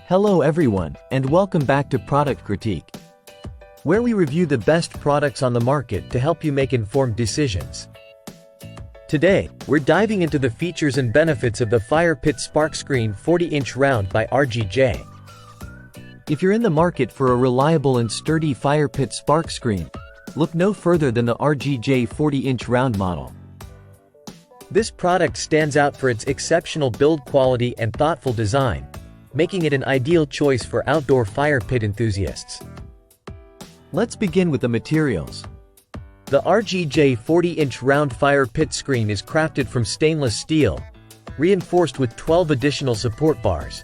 Hello everyone, and welcome back to Product Critique, where we review the best products on the market to help you make informed decisions. Today, we're diving into the features and benefits of the Fire Pit Spark Screen 40-inch round by RGJ. If you're in the market for a reliable and sturdy Fire Pit Spark Screen, look no further than the RGJ 40-inch round model. This product stands out for its exceptional build quality and thoughtful design, making it an ideal choice for outdoor fire pit enthusiasts. Let's begin with the materials. The RGJ 40-inch round fire pit screen is crafted from stainless steel, reinforced with 12 additional support bars.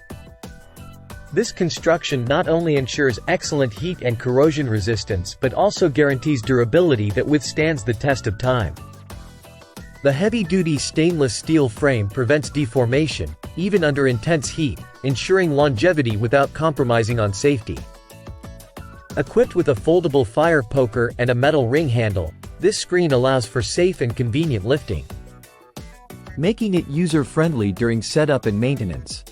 This construction not only ensures excellent heat and corrosion resistance but also guarantees durability that withstands the test of time. The heavy-duty stainless steel frame prevents deformation, even under intense heat, ensuring longevity without compromising on safety. Equipped with a foldable fire poker and a metal ring handle, this screen allows for safe and convenient lifting, making it user-friendly during setup and maintenance.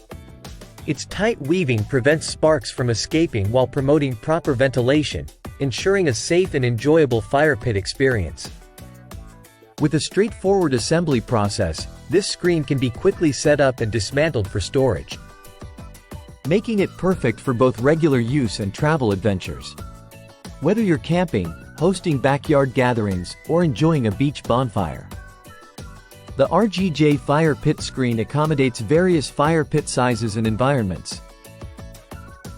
Its tight weaving prevents sparks from escaping while promoting proper ventilation, ensuring a safe and enjoyable fire pit experience. With a straightforward assembly process, this screen can be quickly set up and dismantled for storage, making it perfect for both regular use and travel adventures. Whether you're camping, hosting backyard gatherings, or enjoying a beach bonfire, the RGJ Fire Pit Screen accommodates various fire pit sizes and environments.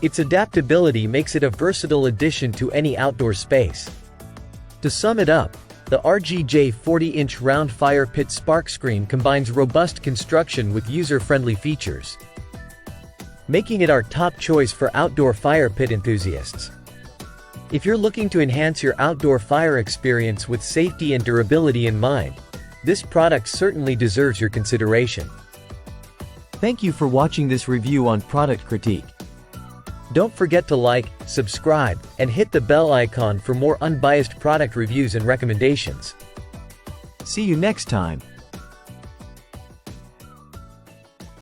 Its adaptability makes it a versatile addition to any outdoor space. To sum it up, the RGJ 40-inch round fire pit spark screen combines robust construction with user-friendly features, making it our top choice for outdoor fire pit enthusiasts. If you're looking to enhance your outdoor fire experience with safety and durability in mind, this product certainly deserves your consideration. Thank you for watching this review on Product Critique. Don't forget to like, subscribe, and hit the bell icon for more unbiased product reviews and recommendations. See you next time.